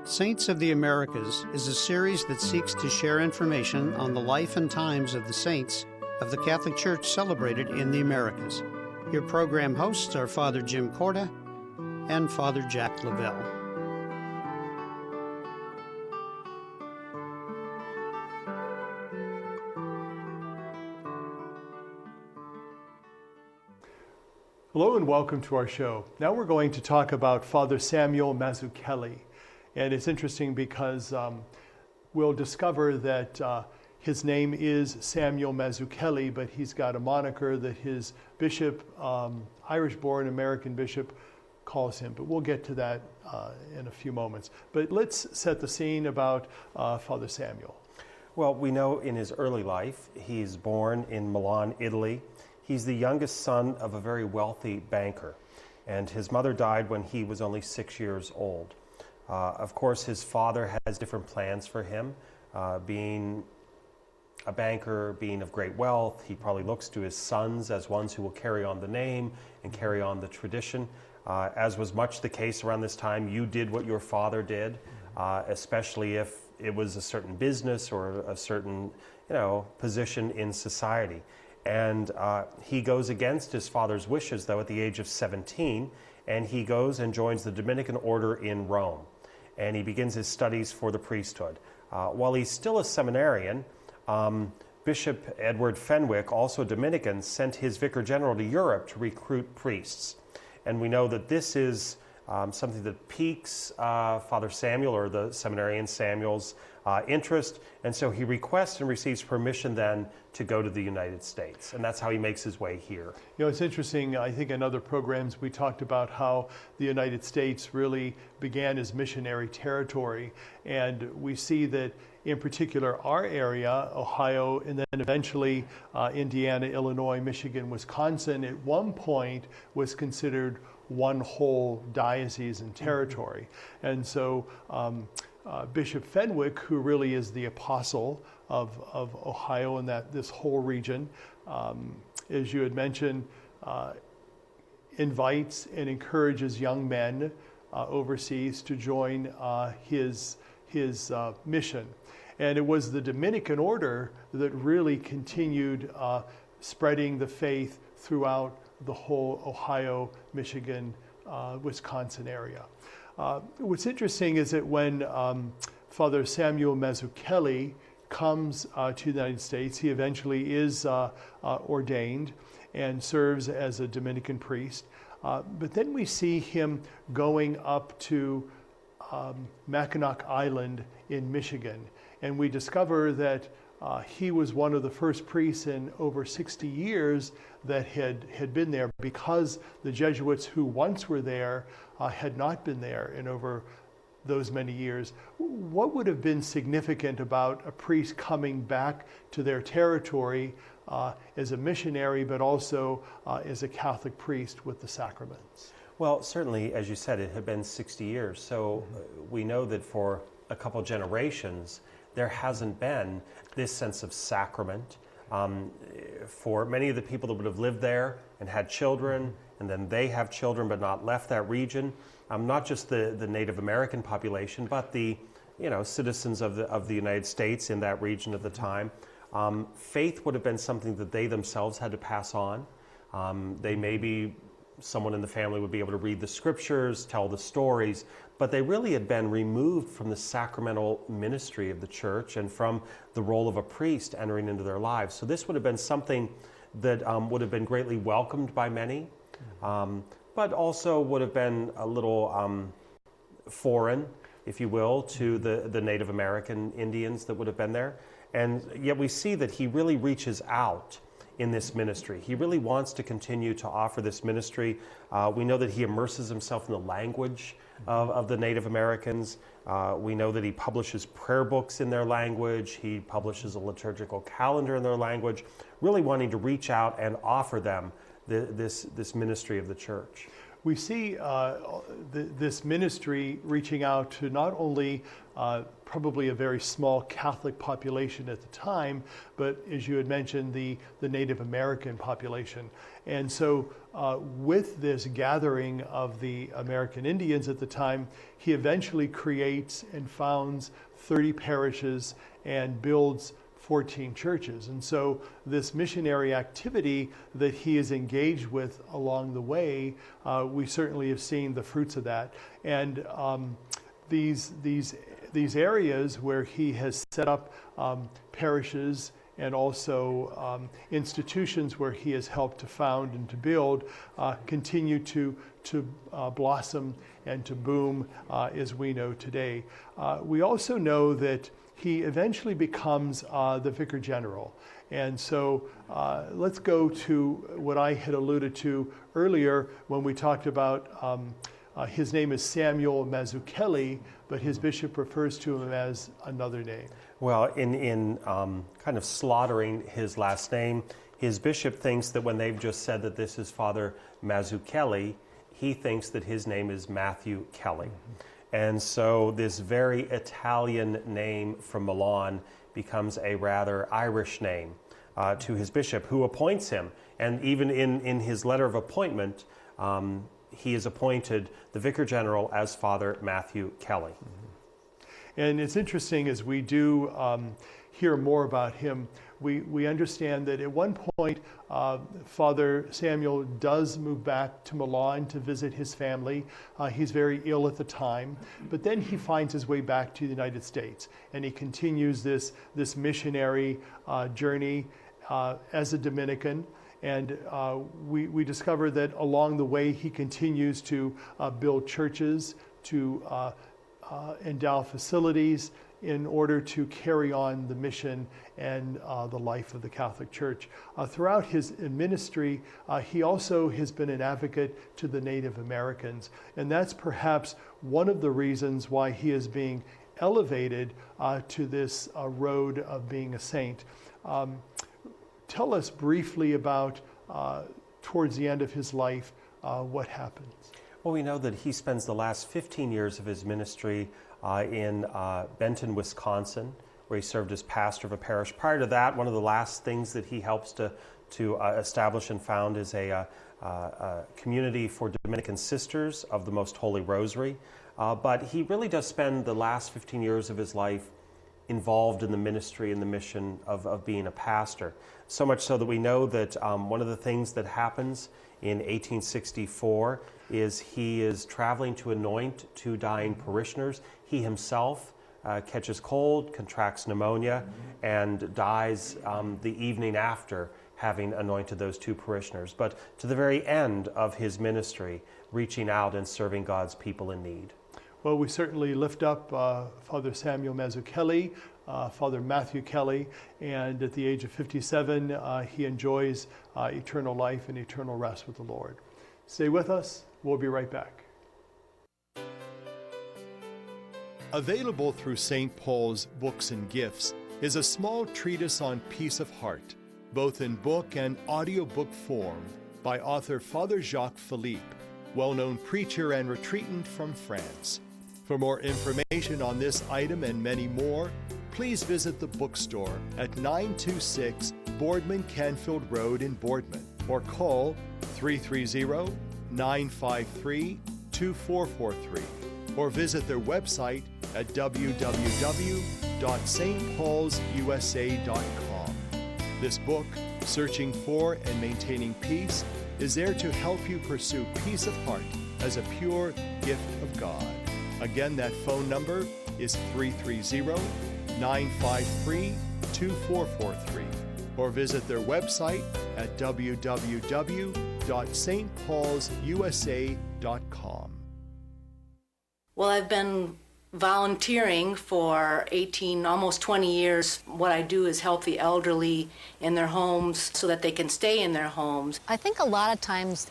Saints of the Americas is a series that seeks to share information on the life and times of the saints of the Catholic Church celebrated in the Americas. Your program hosts are Father Jim Corda and Father Jack Lavelle. Hello and welcome to our show. Now we're going to talk about Father Samuel Mazzuchelli. And it's interesting because we'll discover that his name is Samuel Mazzuchelli, but he's got a moniker that his bishop, Irish-born American bishop, calls him. But we'll get to that in a few moments. But let's set the scene about Father Samuel. Well, we know in his early life, he's born in Milan, Italy. He's the youngest son of a very wealthy banker, and his mother died when he was only 6 years old. Of course, his father has different plans for him. Being a banker, being of great wealth, he probably looks to his sons as ones who will carry on the name and carry on the tradition. As was much the case around this time, you did what your father did, especially if it was a certain business or a certain, position in society. And he goes against his father's wishes, though, at the age of 17, and he goes and joins the Dominican order in Rome. And he begins his studies for the priesthood. While he's still a seminarian, Bishop Edward Fenwick, also Dominican, sent his vicar general to Europe to recruit priests. And we know that this is something that piques Father Samuel, or the seminarian Samuel's, interest. And so he requests and receives permission then to go to the United States. And that's how he makes his way here. It's interesting. I think in other programs we talked about how the United States really began as missionary territory. And we see that in particular our area, Ohio, and then eventually Indiana, Illinois, Michigan, Wisconsin, at one point was considered one whole diocese and territory. And so Bishop Fenwick, who really is the apostle of Ohio and this whole region, as you had mentioned, invites and encourages young men overseas to join his mission. And it was the Dominican order that really continued spreading the faith throughout the whole Ohio, Michigan, Wisconsin area. What's interesting is that when Father Samuel Mazzuchelli comes to the United States, he eventually is ordained and serves as a Dominican priest. But then we see him going up to Mackinac Island in Michigan, and we discover that he was one of the first priests in over 60 years that had been there, because the Jesuits who once were there had not been there in over those many years. What would have been significant about a priest coming back to their territory as a missionary, but also as a Catholic priest with the sacraments? Well, certainly, as you said, it had been 60 years. So we know that for a couple generations, there hasn't been this sense of sacrament. For many of the people that would have lived there and had children, and then they have children but not left that region, not just the Native American population, but the citizens of the United States in that region at the time, faith would have been something that they themselves had to pass on. Someone in the family would be able to read the scriptures, tell the stories, but they really had been removed from the sacramental ministry of the church and from the role of a priest entering into their lives. So this would have been something that would have been greatly welcomed by many, but also would have been a little foreign, if you will, to the Native American Indians that would have been there. And yet we see that he really reaches out in this ministry. He really wants to continue to offer this ministry. We know that he immerses himself in the language of the Native Americans. We know that he publishes prayer books in their language. He publishes a liturgical calendar in their language, really wanting to reach out and offer them this ministry of the church. we see this ministry reaching out to not only probably a very small Catholic population at the time, but as you had mentioned, the Native American population. And so with this gathering of the American Indians at the time, he eventually creates and founds 30 parishes and builds 14 churches. And so this missionary activity that he is engaged with along the way, we certainly have seen the fruits of that. And these areas where he has set up parishes and also institutions where he has helped to found and to build continue to blossom and to boom as we know today. We also know that he eventually becomes the Vicar General. And so let's go to what I had alluded to earlier when we talked about his name is Samuel Mazzuchelli, but his bishop refers to him as another name. Well, in kind of slaughtering his last name, his bishop thinks that when they've just said that this is Father Mazzuchelli, he thinks that his name is Matthew Kelly. And so this very Italian name from Milan becomes a rather Irish name to his bishop, who appoints him. And even in his letter of appointment, he is appointed the Vicar General as Father Matthew Kelly. And it's interesting, as we do hear more about him, we understand that at one point Father Samuel does move back to Milan to visit his family. He's very ill at the time, but then he finds his way back to the United States, and he continues this missionary journey as a Dominican. And we discover that along the way he continues to build churches, to endow facilities in order to carry on the mission and the life of the Catholic Church. Throughout his ministry, he also has been an advocate to the Native Americans, and that's perhaps one of the reasons why he is being elevated to this road of being a saint. Tell us briefly about, towards the end of his life, what happens. Well, we know that he spends the last 15 years of his ministry in Benton, Wisconsin, where he served as pastor of a parish. Prior to that, one of the last things that he helps to establish and found is a community for Dominican sisters of the Most Holy Rosary. But he really does spend the last 15 years of his life involved in the ministry and the mission of being a pastor. So much so that we know that one of the things that happens in 1864 is he is traveling to anoint 2 dying parishioners. He himself catches cold, contracts pneumonia, and dies the evening after having anointed those 2 parishioners. But to the very end of his ministry, reaching out and serving God's people in need. Well, we certainly lift up Father Samuel Mazzuchelli, Father Matthew Kelly, and at the age of 57, he enjoys eternal life and eternal rest with the Lord. Stay with us. We'll be right back. Available through St. Paul's Books and Gifts is a small treatise on peace of heart, both in book and audiobook form, by author Father Jacques Philippe, well-known preacher and retreatant from France. For more information on this item and many more, please visit the bookstore at 926 Boardman Canfield Road in Boardman, or call 330-953-2443, or visit their website at www.stpaulsusa.com. This book, Searching for and Maintaining Peace, is there to help you pursue peace of heart as a pure gift of God. Again, that phone number is 330-953-2443, or visit their website at www.stpaulsusa.com. Well, I've been volunteering for 18, almost 20 years. What I do is help the elderly in their homes so that they can stay in their homes. I think a lot of times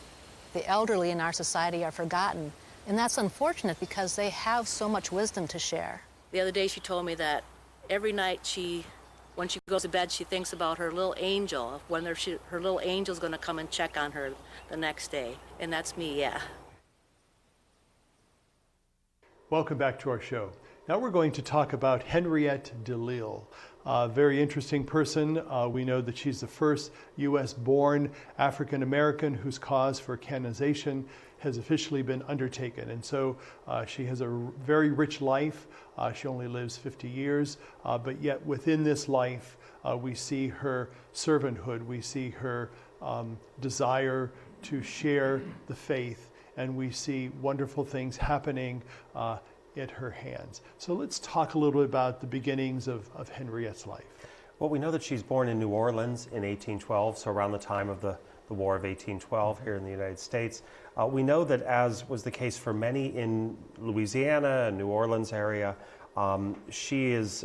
the elderly in our society are forgotten, and that's unfortunate because they have so much wisdom to share. The other day she told me that every night when she goes to bed, she thinks about her little angel, when her little angel's going to come and check on her the next day. And that's me, yeah. Welcome back to our show. Now we're going to talk about Henriette Delille. A very interesting person. We know that she's the first U.S.-born African-American whose cause for canonization has officially been undertaken. And so she has a very rich life. She only lives 50 years, but yet within this life, we see her servanthood, we see her desire to share the faith, and we see wonderful things happening at her hands. So let's talk a little bit about the beginnings of Henriette's life. Well, we know that she's born in New Orleans in 1812, so around the time of the War of 1812 here in the United States. We know that, as was the case for many in Louisiana and New Orleans area, she is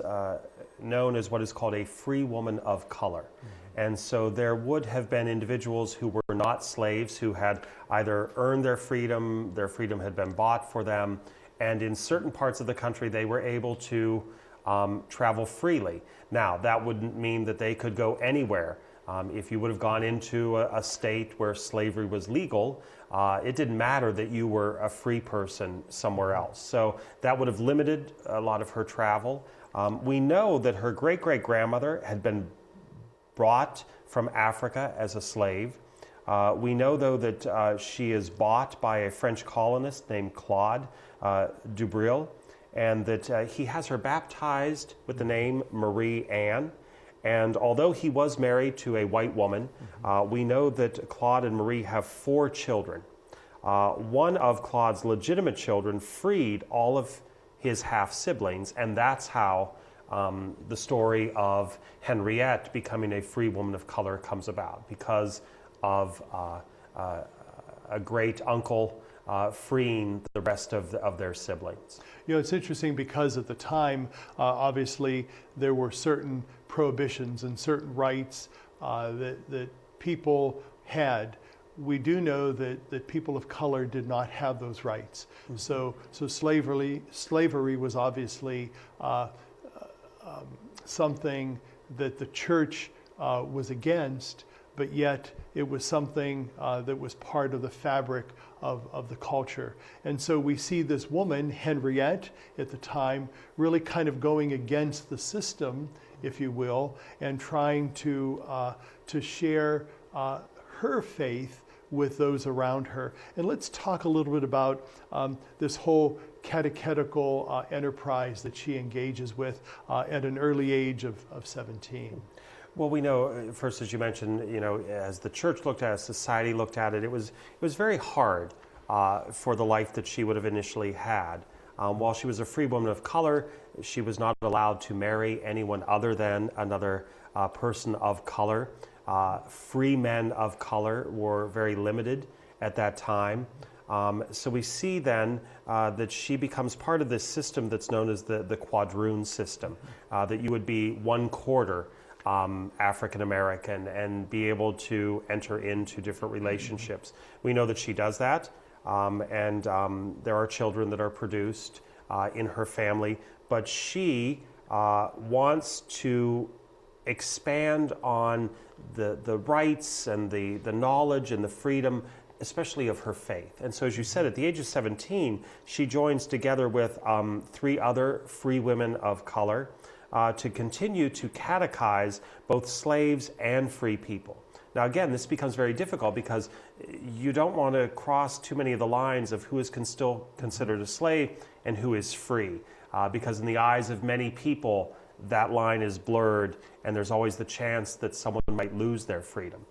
known as what is called a free woman of color. And so there would have been individuals who were not slaves, who had either earned their freedom had been bought for them, and in certain parts of the country they were able to travel freely. Now, that wouldn't mean that they could go anywhere. If you would have gone into a state where slavery was legal, it didn't matter that you were a free person somewhere else. So that would have limited a lot of her travel. We know that her great-great-grandmother had been brought from Africa as a slave. We know, though, that she is bought by a French colonist named Claude Dubril, and that he has her baptized with the name Marie Anne. And although he was married to a white woman, we know that Claude and Marie have 4 children. One of Claude's legitimate children freed all of his half-siblings, and that's how the story of Henriette becoming a free woman of color comes about, because of a great uncle freeing the rest of their siblings. You know, it's interesting because at the time, obviously, there were certain prohibitions and certain rights that people had. We do know that people of color did not have those rights. Mm-hmm. So slavery was obviously something that the church was against, but yet it was something that was part of the fabric of the culture. And so we see this woman, Henriette, at the time, really kind of going against the system, if you will, and trying to share her faith with those around her. And let's talk a little bit about this whole catechetical enterprise that she engages with at an early age of 17. Well, we know, first, as you mentioned, you know, as the church looked at it, society looked at it, it was very hard for the life that she would have initially had. While she was a free woman of color, she was not allowed to marry anyone other than another person of color. Free men of color were very limited at that time. So we see then that she becomes part of this system that's known as the quadroon system, that you would be 1/4 African American and be able to enter into different relationships. We know that she does that, and there are children that are produced in her family, but she wants to expand on the rights and the knowledge and the freedom, especially of her faith. And so, as you said, at the age of 17, she joins together with 3 other free women of color to continue to catechize both slaves and free people. Now, again, this becomes very difficult because you don't want to cross too many of the lines of who is still considered a slave and who is free, because in the eyes of many people, that line is blurred, and there's always the chance that someone might lose their freedom.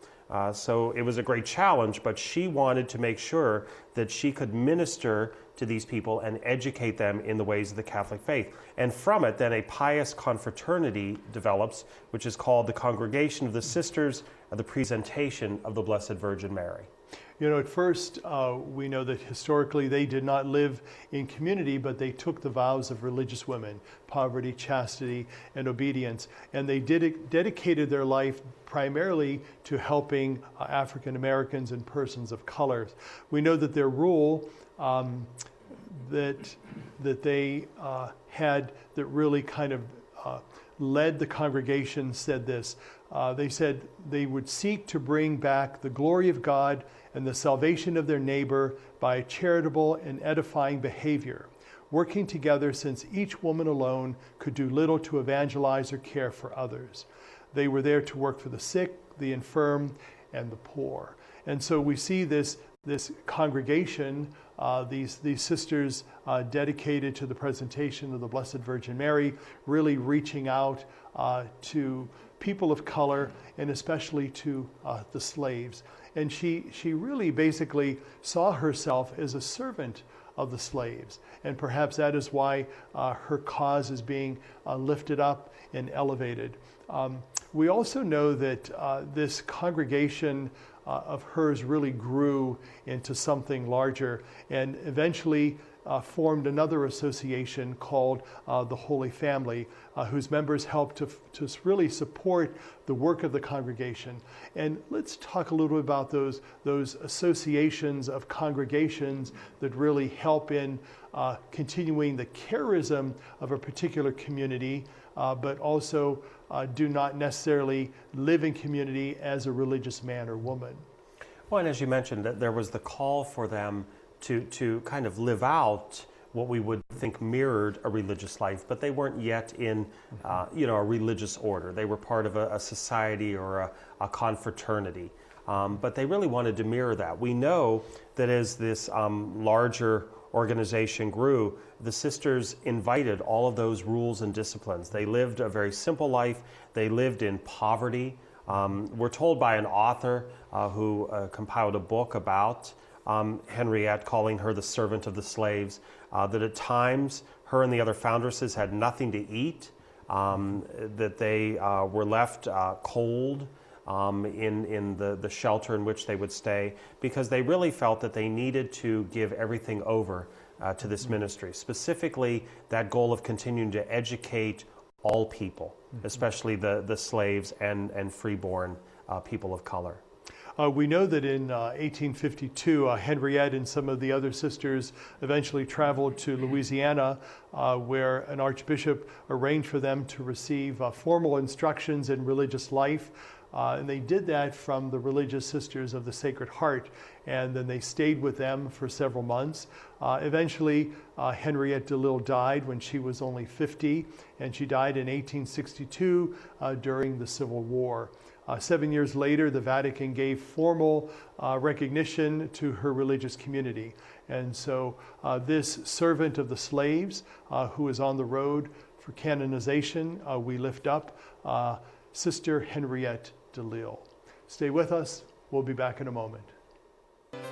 So it was a great challenge, but she wanted to make sure that she could minister to these people and educate them in the ways of the Catholic faith. And from it, then a pious confraternity develops, which is called the Congregation of the Sisters of the Presentation of the Blessed Virgin Mary. You know, at first, we know that historically they did not live in community, but they took the vows of religious women: poverty, chastity, and obedience. And they dedicated their life primarily to helping African Americans and persons of color. We know that their rule that they had, that really kind of led the congregation, said this. They said they would seek to bring back the glory of God and the salvation of their neighbor by charitable and edifying behavior. working together since each woman alone could do little to evangelize or care for others. They were there to work for the sick, the infirm, and the poor. And so we see this congregation, these sisters dedicated to the presentation of the Blessed Virgin Mary, really reaching out to people of color and especially to the slaves. And she really basically saw herself as a servant of the slaves. And perhaps that is why her cause is being lifted up and elevated. We also know that this congregation of hers really grew into something larger and eventually formed another association called the Holy Family, whose members helped to really support the work of the congregation. And let's talk a little bit about those associations of congregations that really help in continuing the charism of a particular community, but also do not necessarily live in community as a religious man or woman. Well, and as you mentioned, that there was the call for them to kind of live out what we would think mirrored a religious life, but they weren't yet in a religious order. They were part of a society or a confraternity, but they really wanted to mirror that. We know that as this larger organization grew, the sisters invited all of those rules and disciplines. They lived a very simple life. They lived in poverty. We're told by an author who compiled a book about Henriette, calling her the servant of the slaves, that at times her and the other foundresses had nothing to eat, that they were left cold in the shelter in which they would stay, because they really felt that they needed to give everything over to this ministry. Specifically, that goal of continuing to educate all people, especially the slaves and freeborn people of color. We know that in 1852, Henriette and some of the other sisters eventually traveled to Louisiana, where an archbishop arranged for them to receive formal instructions in religious life. And they did that from the religious sisters of the Sacred Heart, and then they stayed with them for several months. Eventually, Henriette Delille died when she was only 50, and she died in 1862 during the Civil War. 7 years later, the Vatican gave formal recognition to her religious community. And so this servant of the slaves, who is on the road for canonization, we lift up Sister Henriette Delille. Stay with us. We'll be back in a moment.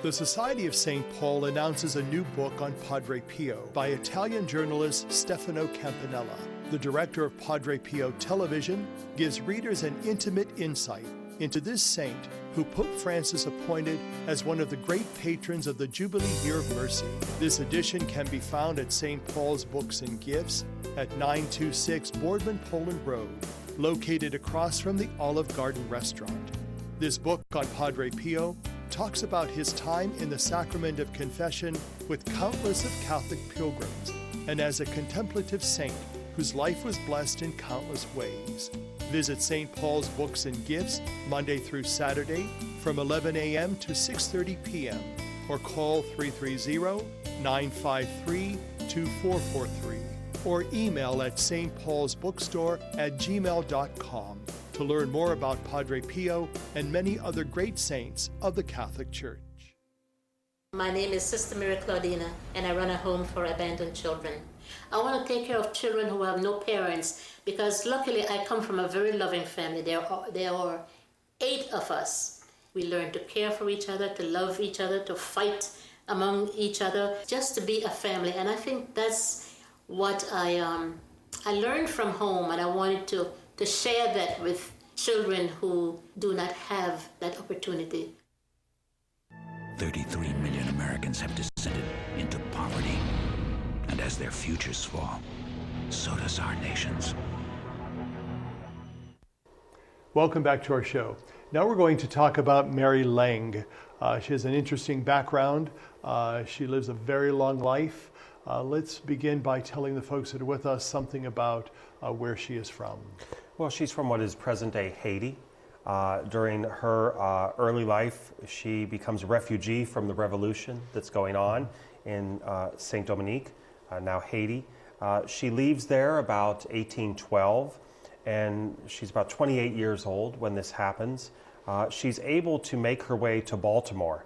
The Society of St. Paul announces a new book on Padre Pio by Italian journalist Stefano Campanella. The director of Padre Pio Television gives readers an intimate insight into this saint who Pope Francis appointed as one of the great patrons of the Jubilee Year of Mercy. This edition can be found at St. Paul's Books and Gifts at 926 Boardman Poland Road, located across from the Olive Garden restaurant. This book on Padre Pio talks about his time in the sacrament of confession with countless of Catholic pilgrims and as a contemplative saint whose life was blessed in countless ways. Visit St. Paul's Books and Gifts Monday through Saturday from 11 a.m. to 6:30 p.m. or call 330-953-2443 or email at stpaulsbookstore@gmail.com to learn more about Padre Pio and many other great saints of the Catholic Church. My name is Sister Mary Claudina, and I run a home for abandoned children. I want to take care of children who have no parents, because luckily I come from a very loving family. There are 8 of us. We learn to care for each other, to love each other, to fight among each other, just to be a family. And I think that's what I learned from home, and I wanted to share that with children who do not have that opportunity. 33 million Americans have descended into poverty. And as their futures fall, so does our nation's. Welcome back to our show. Now we're going to talk about Mary Lange. She has an interesting background. She lives a very long life. Let's begin by telling the folks that are with us something about where she is from. Well, she's from what is present-day Haiti. During her early life, she becomes a refugee from the revolution that's going on in Saint Dominique. now Haiti. She leaves there about 1812, and she's about 28 years old when this happens. She's able to make her way to Baltimore,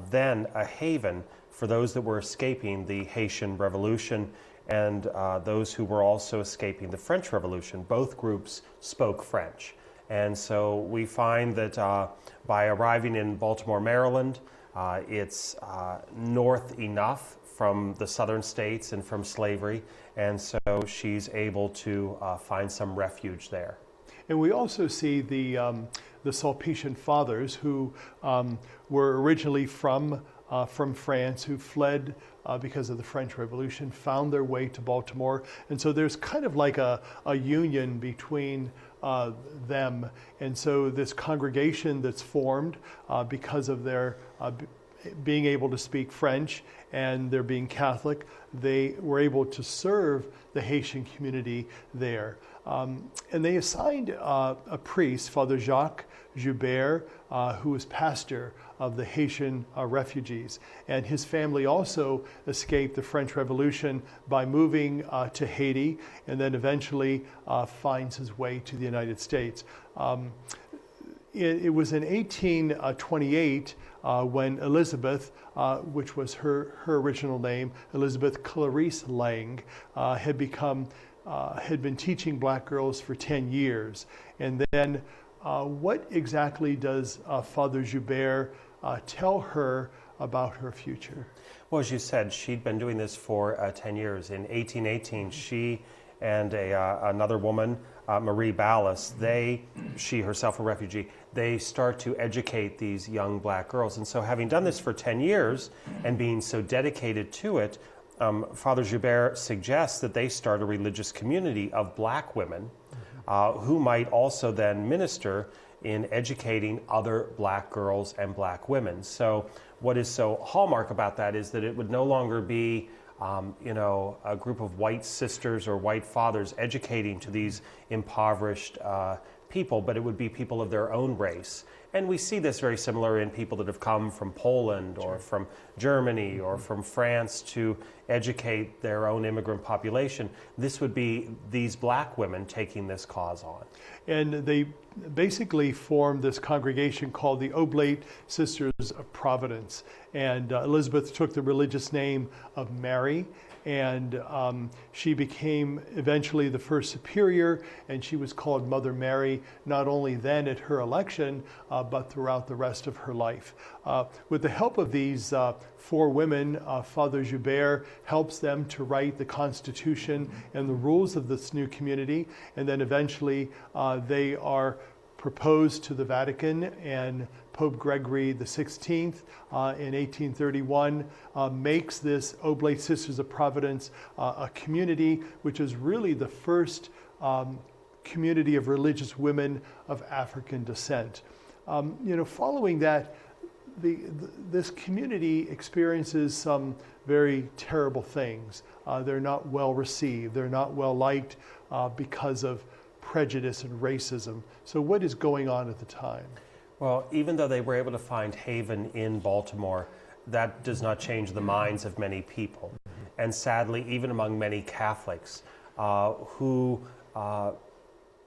then a haven for those that were escaping the Haitian Revolution and those who were also escaping the French Revolution. Both groups spoke French. And so we find that by arriving in Baltimore, Maryland, it's north enough from the southern states and from slavery, and so she's able to find some refuge there. And we also see the Sulpician Fathers, who were originally from France, who fled because of the French Revolution, found their way to Baltimore. And so there's kind of like a union between them. And so this congregation that's formed because of their being able to speak French and they're being Catholic, they were able to serve the Haitian community there. And they assigned a priest, Father Jacques Joubert, who was pastor of the Haitian refugees. And his family also escaped the French Revolution by moving to Haiti, and then eventually finds his way to the United States. It was in 1828 when Elizabeth, which was her original name, Elizabeth Clarice Lange, had been teaching black girls for 10 years. And then what exactly does Father Joubert tell her about her future? Well, as you said, she'd been doing this for 10 years. In 1818, she and another woman, Marie Ballas, she herself a refugee, they start to educate these young black girls. And so having done this for 10 years and being so dedicated to it, Father Joubert suggests that they start a religious community of black women who might also then minister in educating other black girls and black women. So what is so hallmark about that is that it would no longer be a group of white sisters or white fathers educating to these impoverished people, but it would be people of their own race. And we see this very similar in people that have come from Poland or from Germany or from France to educate their own immigrant population. This would be these black women taking this cause on. And they basically formed this congregation called the Oblate Sisters of Providence. And Elizabeth took the religious name of Mary, and she became eventually the first superior, and she was called Mother Mary, not only then at her election, but throughout the rest of her life. With the help of these four women, Father Joubert helps them to write the Constitution and the rules of this new community, and then eventually they are proposed to the Vatican, and Pope Gregory XVI in 1831 makes this Oblate Sisters of Providence a community which is really the first community of religious women of African descent. Following that, this community experiences some very terrible things. They're not well received, they're not well liked because of prejudice and racism. So what is going on at the time? Well, even though they were able to find haven in Baltimore, that does not change the minds of many people. And sadly, even among many Catholics who,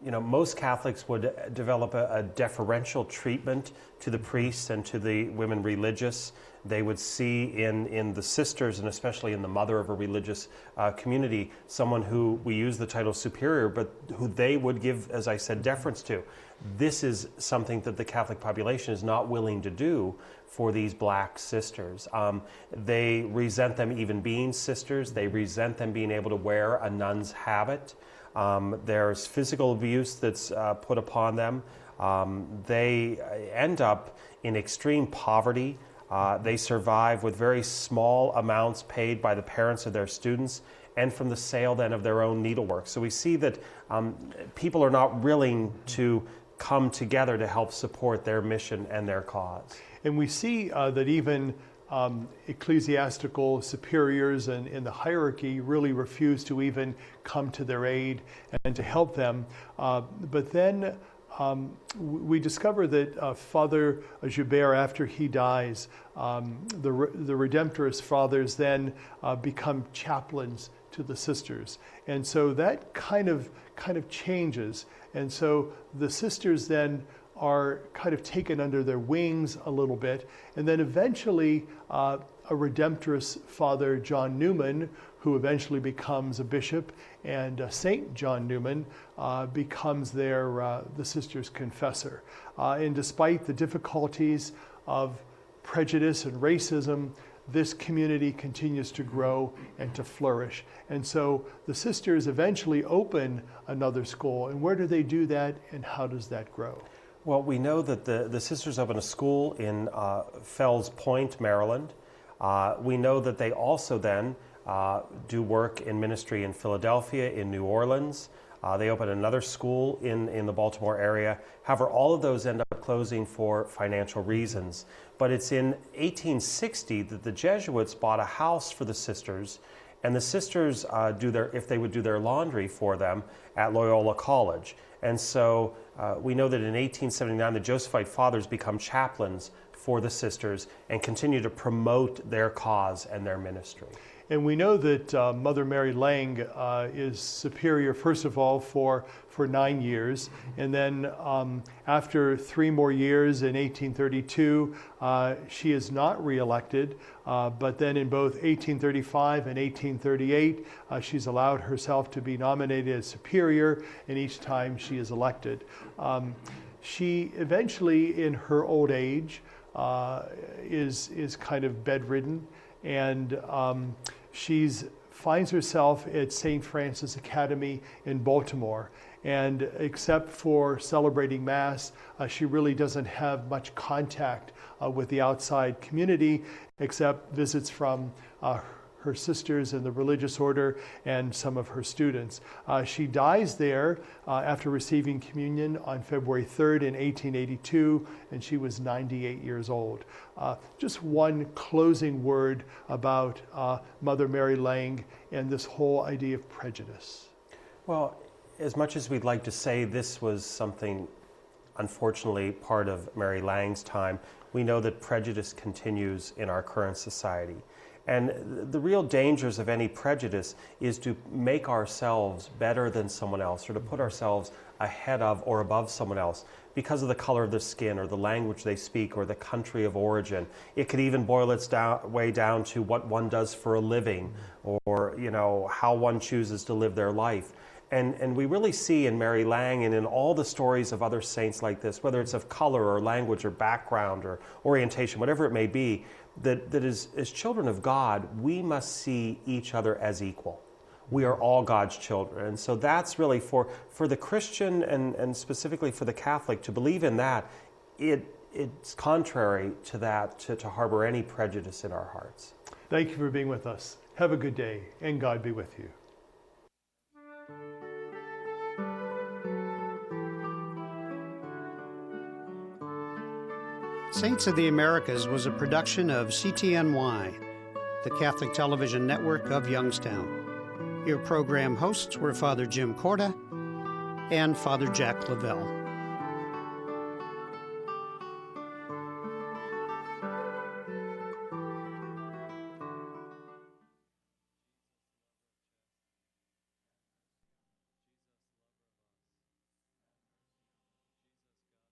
most Catholics would develop a deferential treatment to the priests and to the women religious. They would see in the sisters, and especially in the mother of a religious community, someone who we use the title superior, but who they would give, as I said, deference to. This is something that the Catholic population is not willing to do for these black sisters. They resent them even being sisters. They resent them being able to wear a nun's habit. There's physical abuse that's put upon them. They end up in extreme poverty. They survive with very small amounts paid by the parents of their students and from the sale then of their own needlework. So we see that people are not willing to come together to help support their mission and their cause. And we see that even ecclesiastical superiors and in the hierarchy really refuse to even come to their aid and to help them. But then we discover that Father Joubert, after he dies, the Redemptorist fathers then become chaplains to the sisters. And so that kind of changes. And so the sisters then are kind of taken under their wings a little bit. And then eventually a Redemptorist Father, John Newman, who eventually becomes a bishop, and Saint John Newman becomes the sisters' confessor. And despite the difficulties of prejudice and racism, this community continues to grow and to flourish. And so the sisters eventually open another school. And where do they do that, and how does that grow? Well, we know that the sisters open a school in Fells Point, Maryland. We know that they also then do work in ministry in Philadelphia, in New Orleans. They open another school in the Baltimore area. However, all of those end up closing for financial reasons. But it's in 1860 that the Jesuits bought a house for the sisters, and the sisters if they would do their laundry for them at Loyola College. And so we know that in 1879 the Josephite fathers become chaplains for the sisters and continue to promote their cause and their ministry. And we know that Mother Mary Lange is superior, first of all, for 9 years. And then after 3 more years in 1832, she is not reelected. But then in both 1835 and 1838, she's allowed herself to be nominated as superior, and each time she is elected. She eventually, in her old age, is kind of bedridden, and she finds herself at St. Francis Academy in Baltimore. And except for celebrating Mass, she really doesn't have much contact with the outside community, except visits from her sisters in the religious order and some of her students. She dies there after receiving communion on February 3rd in 1882, and she was 98 years old. Just one closing word about Mother Mary Lange and this whole idea of prejudice. Well, as much as we'd like to say this was something, unfortunately, part of Mary Lange's time, we know that prejudice continues in our current society. And the real dangers of any prejudice is to make ourselves better than someone else, or to put ourselves ahead of or above someone else because of the color of their skin or the language they speak or the country of origin. It could even boil its way down to what one does for a living, or how one chooses to live their life. And we really see in Mary Lange and in all the stories of other saints like this, whether it's of color or language or background or orientation, whatever it may be, that as children of God, we must see each other as equal. We are all God's children. And so that's really for the Christian and specifically for the Catholic to believe in that. It's contrary to that to harbor any prejudice in our hearts. Thank you for being with us. Have a good day, and God be with you. Saints of the Americas was a production of CTNY, the Catholic Television Network of Youngstown. Your program hosts were Father Jim Corda and Father Jack Lavelle.